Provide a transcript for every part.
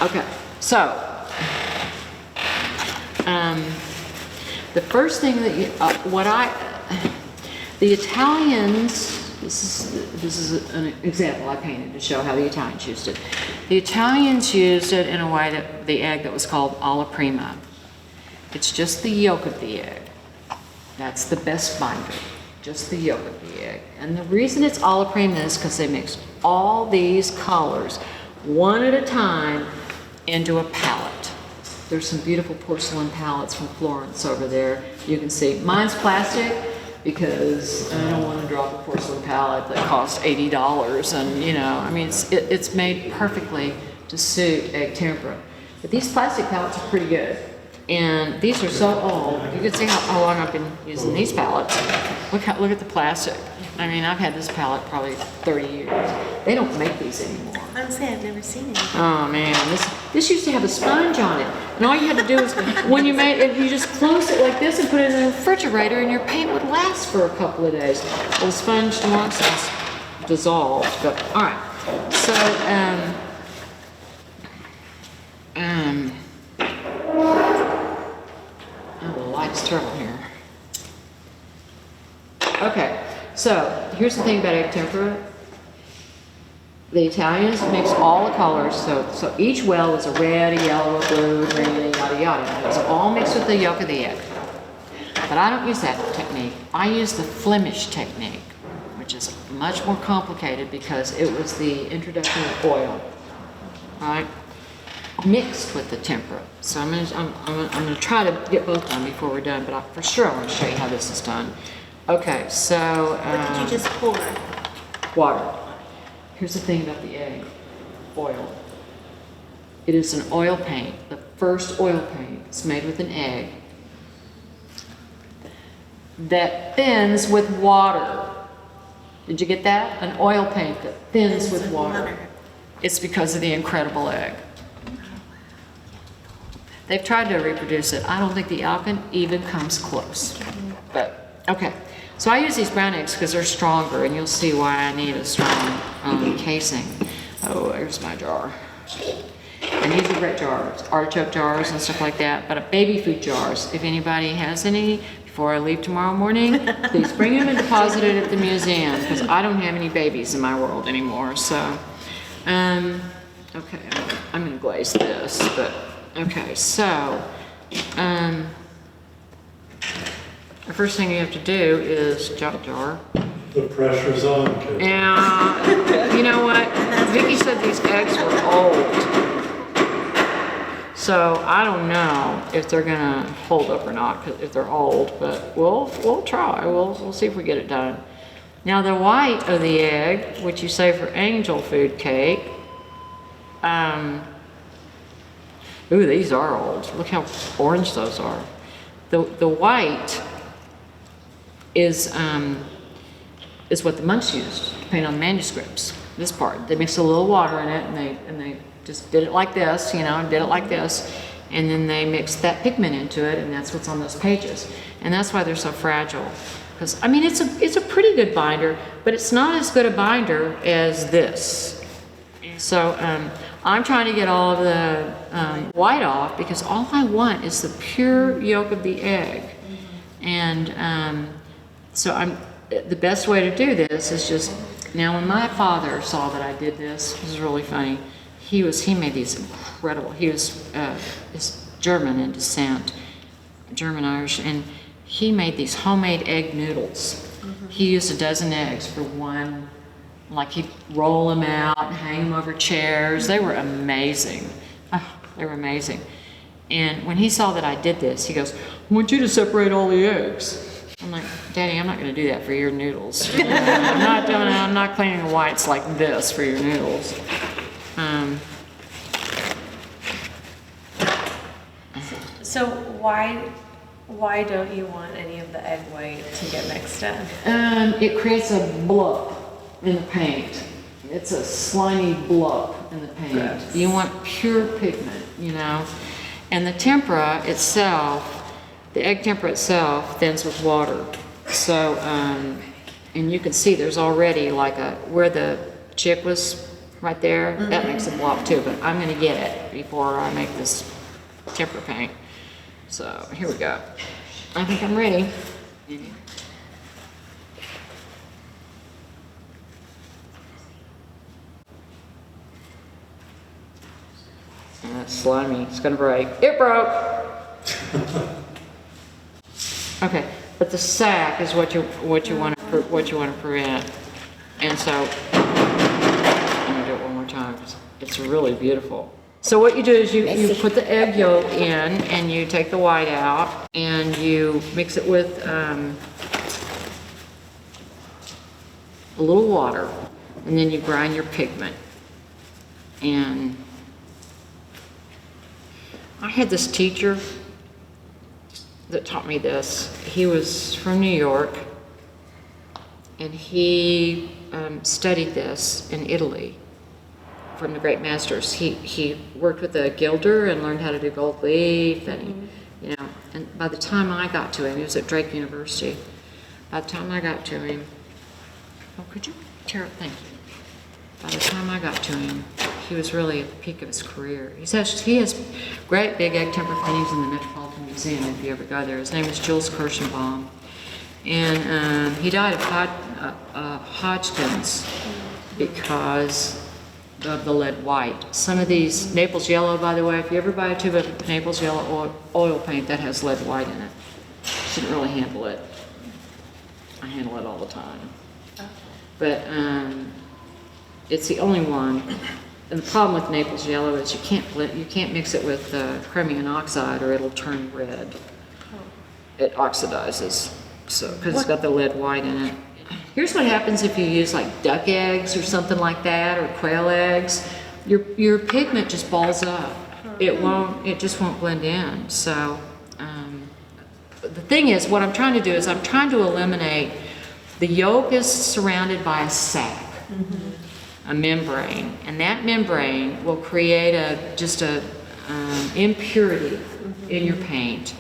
Okay, so the first thing that you, the Italians, this is an example I painted to show how the Italians used it. The Italians used it in a way that the egg that was called alla prima. It's just the yolk of the egg. That's the best binder, just the yolk of the egg. And the reason it's alla prima is because they mix all these colors one at a time into a palette. There's some beautiful porcelain palettes from Florence over there. You can see mine's plastic because I don't want to drop a porcelain palette that costs $80, and you know, I mean, it's made perfectly to suit egg tempera. But these plastic palettes are pretty good. And these are so old. You can see how long I've been using these palettes. Look at the plastic. I mean, I've had this palette probably 30 years. They don't make these anymore. I'm saying I've never seen it. Oh man, this used to have a sponge on it. And all you had to do was, when you made it, you just close it like this and put it in the refrigerator and your paint would last for a couple of days. Well, the sponge nonsense dissolved, but all right. So, oh, the light's terrible here. Okay, so here's the thing about egg tempera. The Italians mix all the colors, so each well is a red, a yellow, a blue, a green, yada yada. It's all mixed with the yolk of the egg. But I don't use that technique. I use the Flemish technique, which is much more complicated because it was the introduction of oil, right? Mixed with the tempera. So I'm gonna try to get both done before we're done, but for sure I want to show you how this is done. Okay, so What did you just pour? water. Here's the thing about the egg, oil. It is an oil paint. The first oil paint is made with an egg that thins with water. Did you get that? An oil paint that thins with water. It's because of the incredible egg. They've tried to reproduce it. I don't think the alkane even comes close. But, okay. So I use these brown eggs because they're stronger, and you'll see why I need a strong casing. Oh, there's my jar. And these are great jars, artichoke jars and stuff like that, but baby food jars. If anybody has any, before I leave tomorrow morning, please bring them and deposit it at the museum, because I don't have any babies in my world anymore. So, okay, I'm gonna glaze this, but okay, so, the first thing you have to do is jar. The pressure's on, kid. And you know what? Vicki said these eggs were old. So I don't know if they're gonna hold up or not, if they're old, but we'll try. We'll see if we get it done. Now the white of the egg, which you say for angel food cake, ooh, these are old. Look how orange those are. The white is what the monks used to paint on the manuscripts. This part, they mixed a little water in it, and they just did it like this, you know, did it like this, and then they mixed that pigment into it, and that's what's on those pages. And that's why they're so fragile. Because I mean, it's a pretty good binder, but it's not as good a binder as this. So I'm trying to get all of the white off because all I want is the pure yolk of the egg. And so the best way to do this is just, now when my father saw that I did this, it was really funny. He made these incredible, he's German in descent, German-Irish, and he made these homemade egg noodles. He used a dozen eggs for one, like he'd roll them out and hang them over chairs. They were amazing. Oh, they were amazing. And when he saw that I did this, he goes, I want you to separate all the eggs. I'm like, Daddy, I'm not going to do that for your noodles. I'm not cleaning the whites like this for your noodles. So why don't you want any of the egg white to get mixed in? It creates a blub in the paint. It's a slimy blub in the paint. Gross. You want pure pigment, you know. And the tempera itself, the egg tempera itself thins with water. So, and you can see there's already like where the chick was right there, that makes a blob too, but I'm gonna get it before I make this tempera paint. So here we go. I think I'm ready. And that's slimy, it's gonna break. It broke! Okay, but the sack is what you want to prevent. And so I'm gonna do it one more time 'cause it's really beautiful. So what you do is you put the egg yolk in and you take the white out and you mix it with a little water, and then you grind your pigment. And I had this teacher that taught me this. He was from New York, and he studied this in Italy from the great masters. He worked with a gilder and learned how to do gold leaf, and you know. And by the time I got to him, he was at Drake University. By the time I got to him, oh, could you, Tara? Thank you. By the time I got to him, he was really at the peak of his career. He has great big egg tempera paintings in the Metropolitan Museum if you ever go there. His name is Jules Kirschenbaum. And he died of Hodgkin's because of the lead white. Some of these, Naples yellow, by the way, if you ever buy a tube of Naples yellow oil paint, that has lead white in it. Shouldn't really handle it. I handle it all the time. But it's the only one. And the problem with Naples yellow is you can't mix it with chromium oxide or it'll turn red. It oxidizes, so because it's got the lead white in it. Here's what happens if you use like duck eggs or something like that, or quail eggs. Your pigment just balls up. It just won't blend in. So the thing is, what I'm trying to do is I'm trying to eliminate, the yolk is surrounded by a sac. A membrane, and that membrane will create just a impurity in your paint,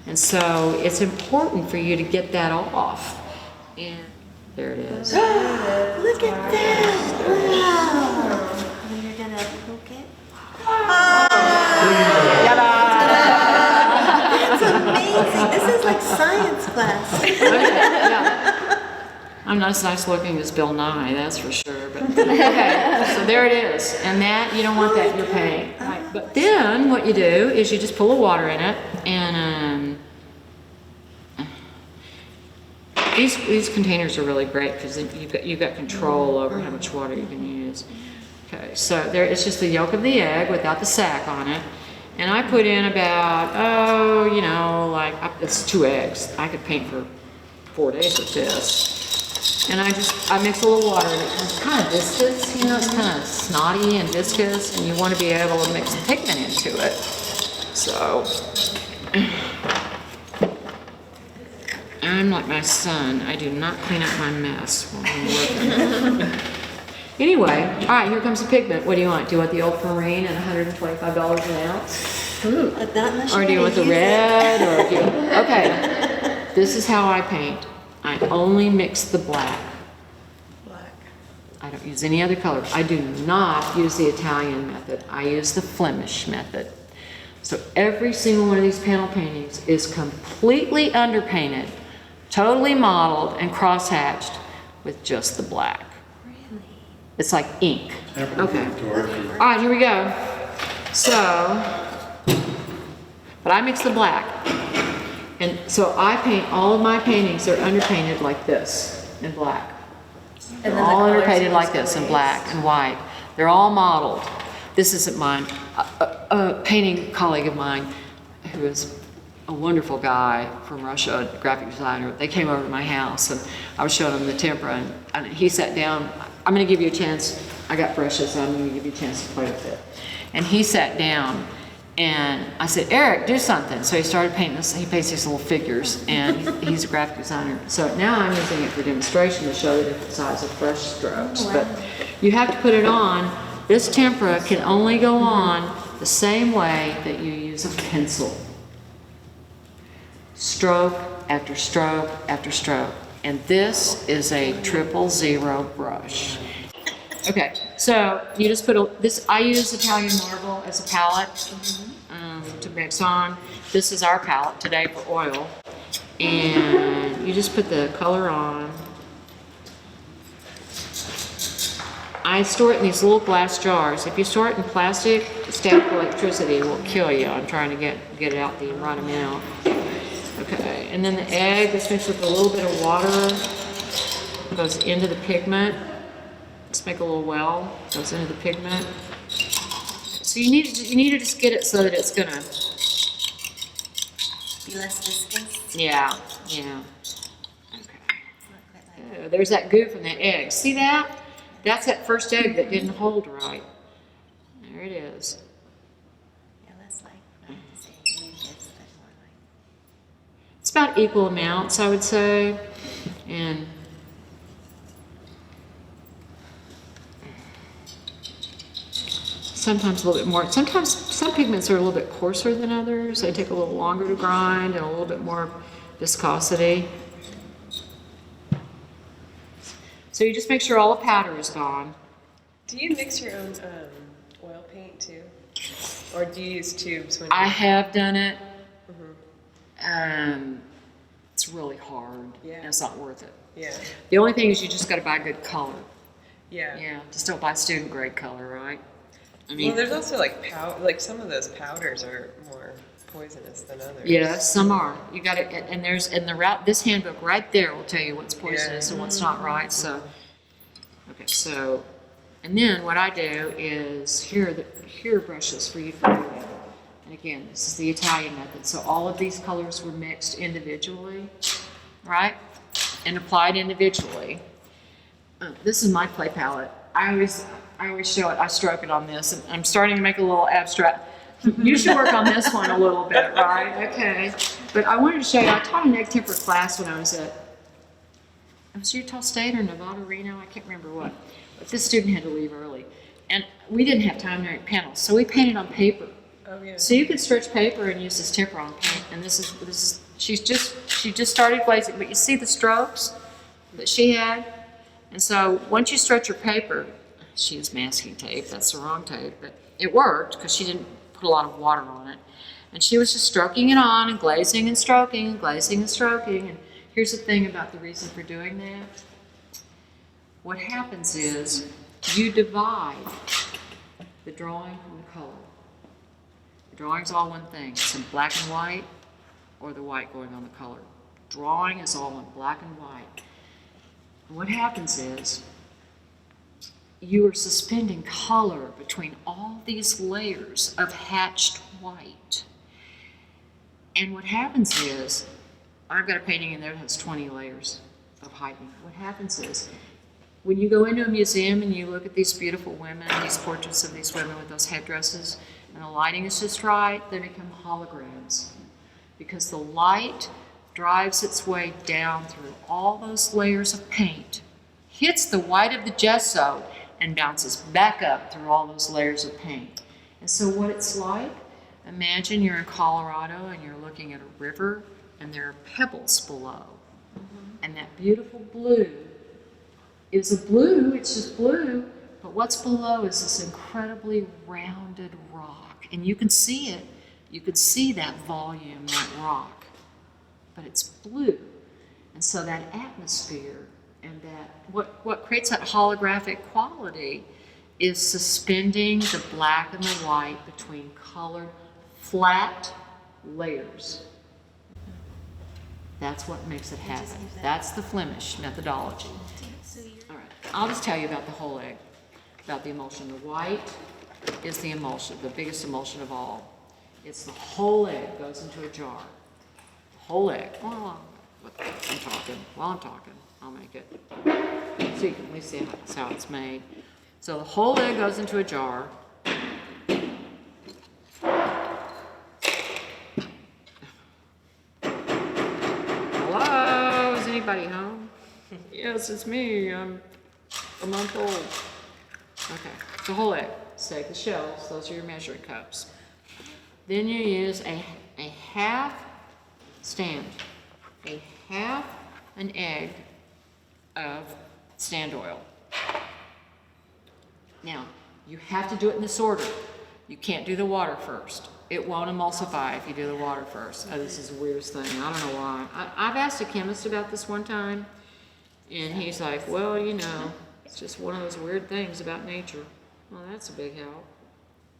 and so it's important for you to get that off. And there it is. Look at that! Wow! And you're gonna poke it? That's amazing! This is like science class. Yeah. I'm not as nice looking as Bill Nye, that's for sure. But okay, so there it is, and that you don't want that in your paint. Right. But then what you do is you just pull the water in it, and these containers are really great because you've got control over how much water you can use. Okay, so there it's just the yolk of the egg without the sac on it, and I put in about it's 2 eggs. I could paint for 4 days with this. And I mix a little water in it. It's kind of viscous, you know, it's kind of snotty and viscous, and you want to be able to mix the pigment into it. So, I'm like my son. I do not clean up my mess when I'm working. Anyway, all right, here comes the pigment. What do you want? Do you want the ultramarine at $125 an ounce? Or do you want the red? Okay, this is how I paint. I only mix the black. I don't use any other color. I do not use the Italian method. I use the Flemish method. So every single one of these panel paintings is completely underpainted, totally modeled and cross-hatched with just the black. Really? It's like ink. Okay. All right, here we go. So, but I mix the black. And so I paint all of my paintings, they're underpainted like this in black. They're all underpainted like this in black and white. They're all modeled. This isn't mine. A painting colleague of mine who is a wonderful guy from Russia, a graphic designer, they came over to my house and I was showing him the tempera, and he sat down. I'm going to give you a chance. I got brushes, so I'm going to give you a chance to play with it. And he sat down. And I said, Eric, do something. So he started painting this. He paints these little figures, and he's a graphic designer. So now I'm using it for demonstration to show the different size of brush strokes. Wow. But you have to put it on. This tempera can only go on the same way that you use a pencil. Stroke after stroke after stroke. And this is a 000 brush. Okay, so you just put this, I use Italian marble as a palette to mix on. This is our palette today for oil. And you just put the color on. I store it in these little glass jars. If you store it in plastic, static electricity will kill you. I'm trying to get it out the right amount. Okay, and then the egg is mixed with a little bit of water. Goes into the pigment. Let's make a little well. Goes into the pigment. So you need to just get it so that it's gonna Be less viscous. yeah. Okay. There's that goo from that egg. See that? That's that first egg that didn't hold right. There it is. Yeah, less like, I have to say, maybe it's a bit more like. It's about equal amounts, I would say. And sometimes a little bit more. Sometimes some pigments are a little bit coarser than others. They take a little longer to grind and a little bit more viscosity. So you just make sure all the powder is gone. Do you mix your own oil paint too? Or do you use tubes when I have done it. It's really hard. Yeah. And it's not worth it. Yeah. The only thing is you just got to buy good color. Yeah. Yeah, just don't buy student grade color, right? I mean, Well, there's also like some of those powders are more poisonous than others. yeah, some are. You got it, and there's in the route. This handbook right there will tell you what's poisonous and what's not, right? So, okay, so, and then what I do is here are brushes for you to do it. And again, this is the Italian method. So all of these colors were mixed individually, right, and applied individually. This is my clay palette. I always show it. I stroke it on this, and I'm starting to make a little abstract. You should work on this one a little bit, right? Okay. But I wanted to show you, I taught an egg-tempera class when I was at, it was Utah State or Nevada, Reno, I can't remember what. But this student had to leave early. And we didn't have time to make panels, so we painted on paper. Oh yeah. So you could stretch paper and use this tempera on paint. And this is, she just started glazing, but you see the strokes that she had? And so once you stretch your paper, she used masking tape, that's the wrong tape, but it worked because she didn't put a lot of water on it. And she was just stroking it on and glazing and stroking and glazing and stroking. And here's the thing about the reason for doing that. What happens is you divide the drawing from the color. The drawing's all one thing. It's in black and white or the white going on the color. Drawing is all in black and white. And what happens is you are suspending color between all these layers of hatched white. And what happens is, I've got a painting in there that has 20 layers of heightening. What happens is, when you go into a museum and you look at these beautiful women, these portraits of these women with those headdresses, and the lighting is just right, they become holograms. Because the light drives its way down through all those layers of paint, hits the white of the gesso, and bounces back up through all those layers of paint. And so what it's like, imagine you're in Colorado and you're looking at a river and there are pebbles below. And that beautiful blue is a blue, it's just blue, but what's below is this incredibly rounded rock. And you can see it, you could see that volume, that rock, but it's blue. And so that atmosphere and that what creates that holographic quality is suspending the black and the white between colored flat layers. That's what makes it happen. That's the Flemish methodology. All right, I'll just tell you about the whole egg, about the emulsion. The white is the emulsion, the biggest emulsion of all. It's the whole egg goes into a jar. The whole egg. While I'm talking, I'll make it. So you can at least see how it's made. So the whole egg goes into a jar. Hello, is anybody home? Yes, it's me. I'm a month old. Okay, the whole egg. So take the shells. Those are your measuring cups. Then you use a half stand, an egg of stand oil. Now, you have to do it in this order. You can't do the water first. It won't emulsify if you do the water first. Oh, this is the weirdest thing. I don't know why. I've asked a chemist about this one time, and he's like, well, you know, it's just one of those weird things about nature. Well, that's a big help.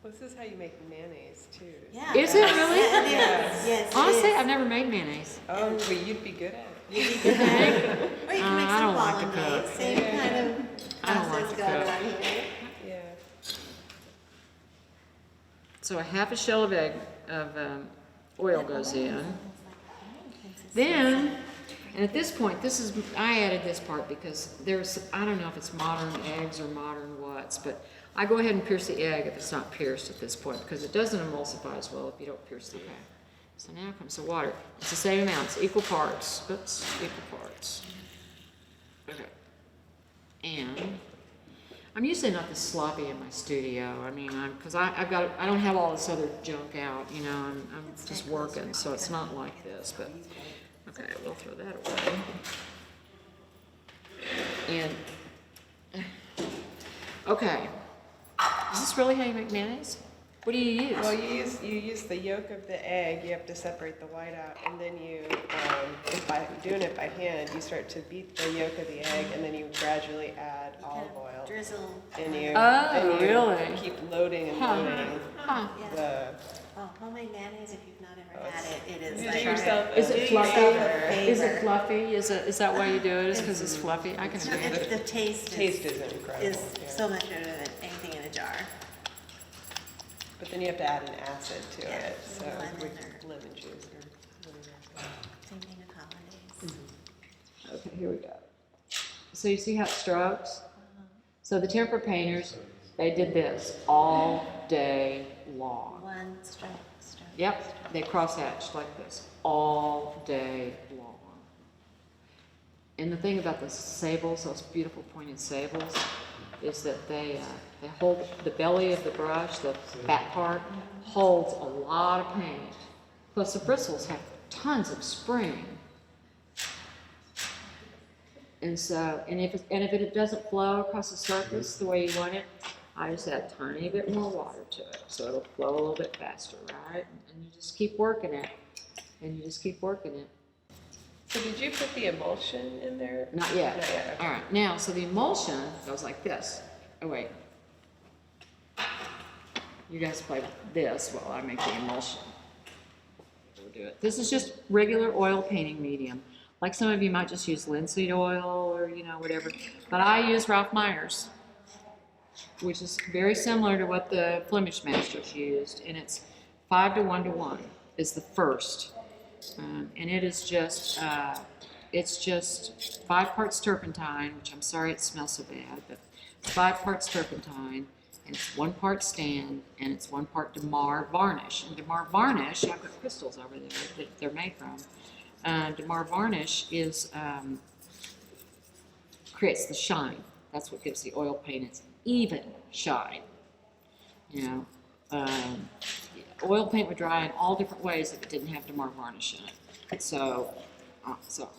Well, this is how you make mayonnaise too. Yeah. Is it really? Yeah, it is. Yes, it Honestly, is. I've never made mayonnaise. Oh, well, you'd be good at it. Or you can make I some don't like to bolognese. cook. Same kind of I don't like process to going cook. on here. Yeah. So a half a shell of oil goes in. Then, and at this point, I added this part because I don't know if it's modern eggs or modern what's, but I go ahead and pierce the egg if it's not pierced at this point because it doesn't emulsify as well if you don't pierce the egg. So now comes the water. It's the same amounts, equal parts. Oops, equal parts. Okay. And I'm usually not this sloppy in my studio. I mean, because I don't have all this other junk out, you know, I'm just working, so it's not like this, but, okay, we'll throw that away. And, okay, is this really how you make mayonnaise? What do you use? Well, you use the yolk of the egg. You have to separate the white out, and then you, if by doing it by hand, you start to beat the yolk of the egg, and then you gradually add olive oil, Drizzle. and you, Oh, really? keep loading and Huh. loading Huh. the. Oh, homemade mayonnaise, if you've not ever Oh, had it, it is You like. do yourself. Is it Do yourself fluffy? a Is it favor. fluffy? Is that why you do it? Is because it's fluffy? I can It's- imagine. The taste Taste is incredible. is yeah. so much better than anything in a jar. But then you have to add an acid to Yeah, it, so lemon with or- lemon juice or whatever. Same thing with hollandaise. Okay, here we go. So you see how it strokes? So the tempera painters, they did this all day long. One stroke. Yep, they cross-hatched like this all day long. And the thing about the sables, those beautiful pointed sables, is that they hold the belly of the brush, the back part, holds a lot of paint. Plus the bristles have tons of spring. And so, and if it doesn't flow across the surface the way you want it, I just add a tiny bit more water to it, so it'll flow a little bit faster, right? And you just keep working it, and you just keep working it. So did you put the emulsion in there? Not yet. Not yet, okay. All right, now, so the emulsion goes like this. Oh, wait. You guys play with this while I make the emulsion. We'll do it. This is just regular oil painting medium. Like some of you might just use linseed oil or, you know, whatever. But I use Ralph Myers, which is very similar to what the Flemish masters used. And it's 5 to 1 to 1 is the first. And it is just, it's just 5 parts turpentine, which I'm sorry it smells so bad, but 5 parts turpentine, and it's 1 part stand, and it's 1 part Damar varnish. And Damar varnish, I've got crystals over there that they're made from. Damar varnish is, creates the shine. That's what gives the oil paint its even shine. You know, oil paint would dry in all different ways if it didn't have Damar varnish in it. So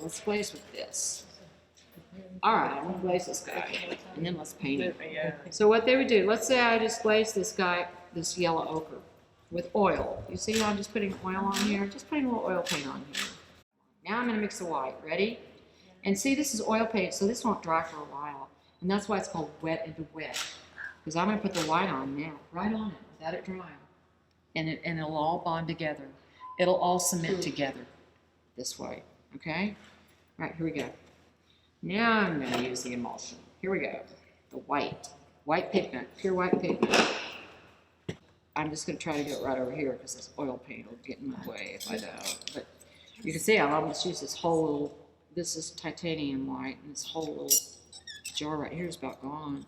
let's glaze with this. All right, I'm gonna glaze this guy, and then let's paint it. Yeah. So what they would do, let's say I just glazed this guy, this yellow ochre, with oil. You see how I'm just putting oil on here? Just putting a little oil paint on here. Now I'm gonna mix the white. Ready? And see, this is oil paint, so this won't dry for a while. And that's why it's called wet into wet. Because I'm gonna put the white on now, right on it, without it drying. And it'll all bond together. It'll all cement together this way, okay? All right, here we go. Now I'm gonna use the emulsion. Here we go. The white pigment, pure white pigment. I'm just gonna try to get it right over here because this oil paint will get in my way if I don't. But you can see I'll almost use this whole little, this is titanium white, and this whole little jar right here is about gone.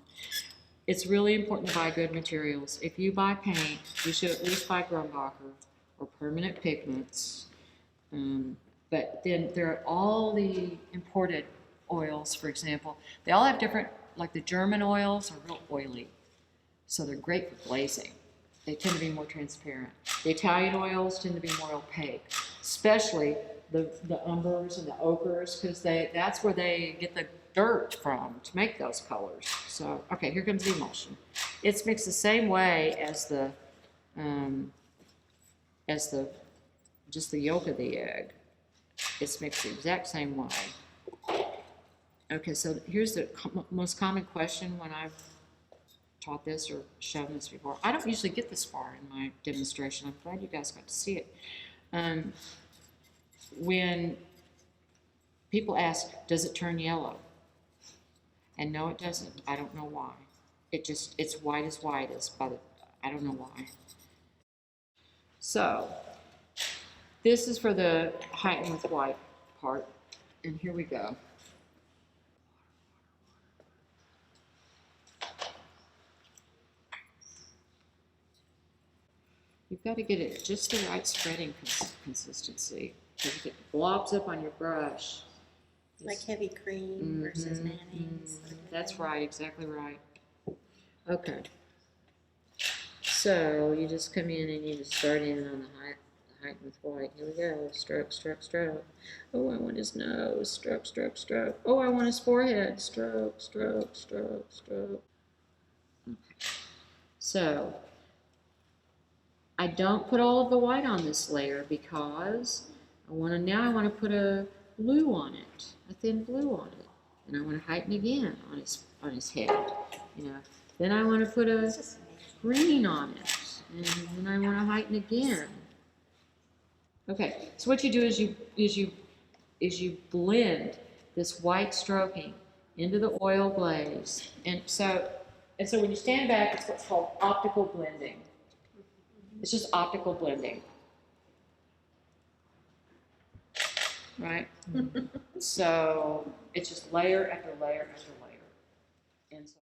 It's really important to buy good materials. If you buy paint, you should at least buy Grumbacher or permanent pigments. But then there are all the imported oils, for example. They all have different, like the German oils are real oily, so they're great for glazing. They tend to be more transparent. The Italian oils tend to be more opaque, especially the umbers and the ochres, because that's where they get dirt from to make those colors. So, okay, here comes the emulsion. It's mixed the same way as the, just the yolk of the egg. It's mixed the exact same way. Okay, so here's the most common question when I've taught this or shown this before. I don't usually get this far in my demonstration. I'm glad you guys got to see it. When people ask, does it turn yellow? And no, it doesn't. I don't know why. It's white as white is I don't know why. So, this is for the heighten with white part. And here we go. You've got to get it just the right spreading consistency. Because if it blobs up on your brush. Like heavy cream versus mayonnaise. That's right, exactly right. Okay. So you just come in and you just start in on the height with white. Here we go. Stroke, stroke, stroke. Oh, I want his nose. Stroke, stroke, stroke. Oh, I want his forehead. Stroke, stroke, stroke, stroke. Okay. So I don't put all of the white on this layer because I want to put a blue on it, a thin blue on it, and I want to heighten again on his head, you know. Then I want to put a green on it, and then I want to heighten again. Okay, so what you do is you blend this white stroking into the oil glaze, and so when you stand back, it's what's called optical blending. It's just optical blending. Right? So it's just layer after layer after layer. And so